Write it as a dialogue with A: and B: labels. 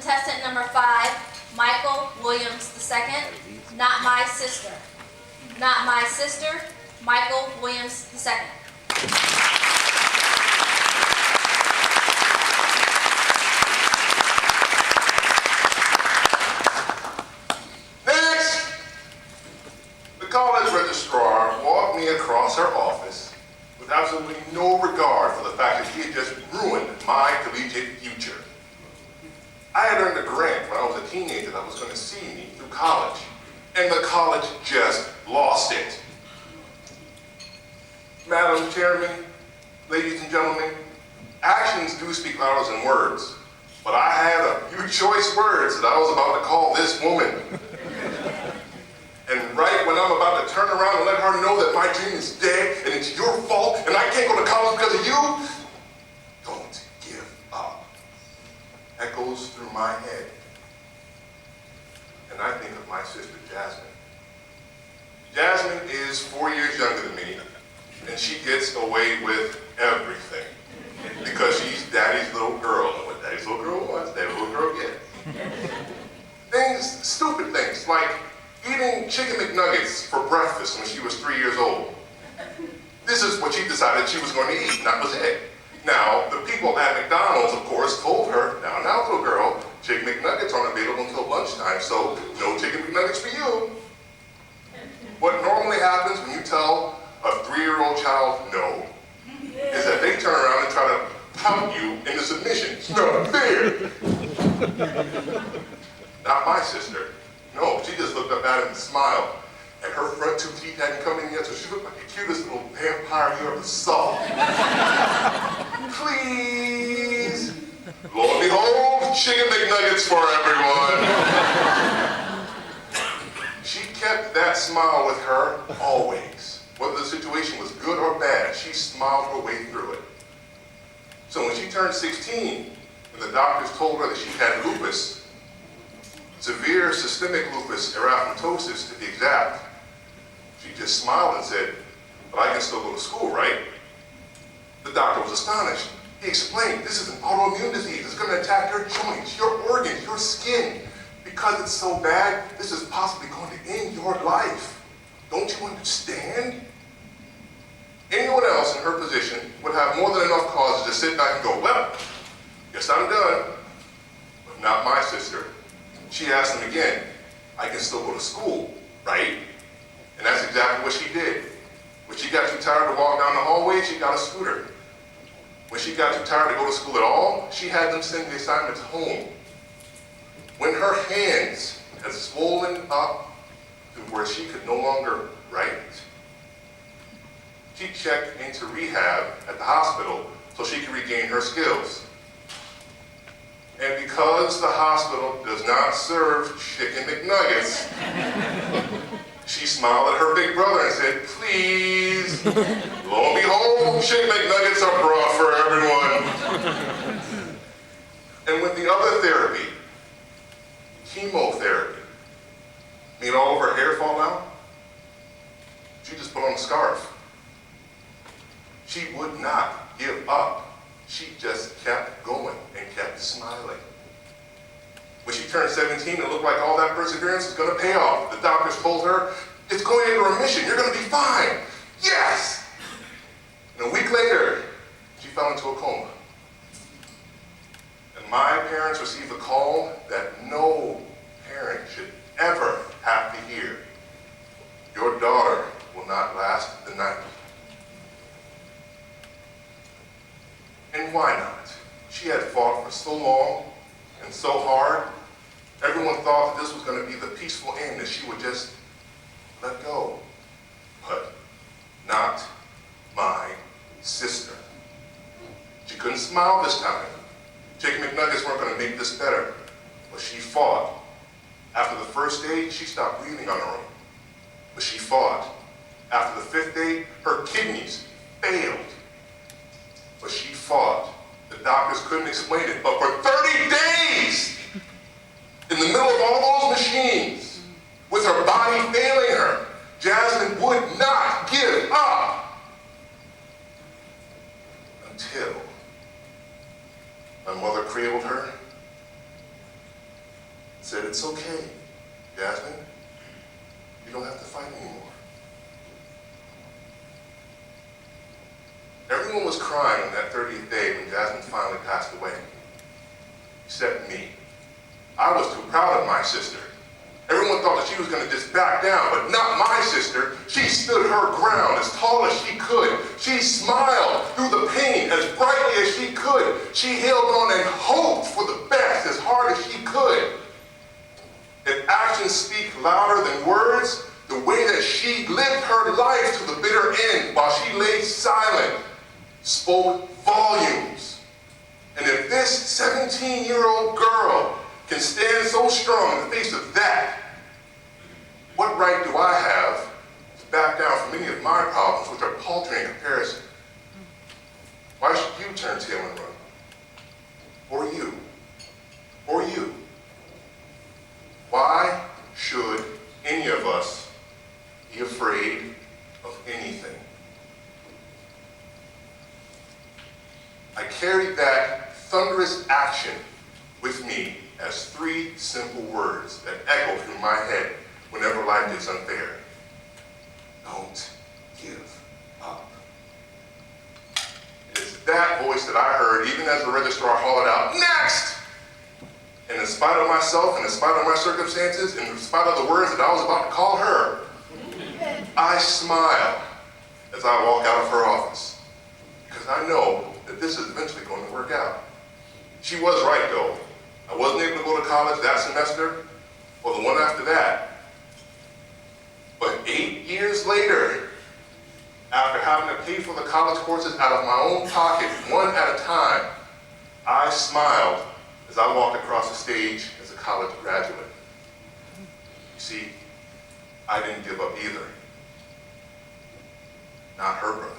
A: Contestant number 5, Michael Williams II. Not my sister. Not my sister, Michael Williams II.
B: Next! The college registrar walked me across her office with absolutely no regard for the fact that he had just ruined my collegiate future. I had earned a grant when I was a teenager that was going to see me through college, and the college just lost it. Madam Chairman, ladies and gentlemen, actions do speak louder than words, but I had a few choice words that I was about to call this woman. And right when I'm about to turn around and let her know that my dream is dead and it's your fault and I can't go to college because of you, don't give up. That goes through my head. And I think of my sister, Jasmine. Jasmine is 4 years younger than me, and she gets away with everything because she's daddy's little girl. And what daddy's little girl wants, daddy's little girl gets. Things, stupid things, like eating chicken McNuggets for breakfast when she was 3 years old. This is what she decided she was going to eat, and that was it. Now, the people at McDonald's, of course, told her, now, little girl, chicken McNuggets aren't available until lunchtime, so no chicken McNuggets for you. What normally happens when you tell a 3-year-old child no is that they turn around and try to pout you into submission. It's not fair. Not my sister. No, she just looked up at him and smiled. And her front 2 teeth hadn't come in yet, so she looked like the cutest little vampire you ever saw. Please. Lo and behold, chicken McNuggets for everyone. She kept that smile with her always. Whether the situation was good or bad, she smiled her way through it. So when she turned 16, and the doctors told her that she had lupus, severe systemic lupus erythematosus to be exact, she just smiled and said, but I can still go to school, right? The doctor was astonished. He explained, this is an autoimmune disease. It's going to attack your joints, your organs, your skin. Because it's so bad, this is possibly going to end your life. Don't you understand? Anyone else in her position would have more than enough causes to sit back and go, well, guess I'm done. But not my sister. She asked him again, I can still go to school, right? And that's exactly what she did. When she got too tired to walk down the hallway, she got a scooter. When she got too tired to go to school at all, she had them send the assignments home. When her hands had swollen up to where she could no longer write, she checked into rehab at the hospital so she could regain her skills. And because the hospital does not serve chicken McNuggets, she smiled at her big brother and said, please. Lo and behold, chicken McNuggets are brought for everyone. And with the other therapy, chemotherapy, made all of her hair fall out, she just put on a scarf. She would not give up. She just kept going and kept smiling. When she turned 17, it looked like all that perseverance was going to pay off. The doctors told her, it's going into remission, you're going to be fine. Yes! And a week later, she fell into a coma. And my parents received a call that no parent should ever have to hear. Your daughter will not last the night. And why not? She had fought for so long and so hard. Everyone thought that this was going to be the peaceful end, that she would just let go. But not my sister. She couldn't smile this time. Chicken McNuggets weren't going to make this better. But she fought. After the first day, she stopped breathing on her own. But she fought. After the 5th day, her kidneys failed. But she fought. The doctors couldn't explain it, but for 30 days, in the middle of all those machines, with her body failing her, Jasmine would not give up. Until my mother cradled her said, "It's okay, Jasmine. You don't have to fight anymore." Everyone was crying on that 30th day when Jasmine finally passed away, except me. I was too proud of my sister. Everyone thought that she was going to just back down, but not my sister. She stood her ground as tall as she could. She smiled through the pain as brightly as she could. She held on and hoped for the best as hard as she could. If actions speak louder than words, the way that she lived her life to the bitter end while she lay silent spoke volumes. And if this 17-year-old girl can stand so strong in the face of that, what right do I have to back down from any of my problems, which are paltry in comparison? Why should you turn tail and run? Or you? Or you? Why should any of us be afraid of anything? I carried that thunderous action with me as 3 simple words that echo through my head whenever life gets unfair. Don't give up. It is that voice that I heard even as the registrar hollered out, "Next!" And in spite of myself, and in spite of my circumstances, and in spite of the words that I was about to call her, I smile as I walk out of her office, because I know that this is eventually going to work out. She was right, though. I wasn't able to go to college that semester, or the one after that. But 8 years later, after having to pay for the college courses out of my own pocket, one at a time, I smiled as I walked across the stage as a college graduate. You see, I didn't give up either. Not her brother.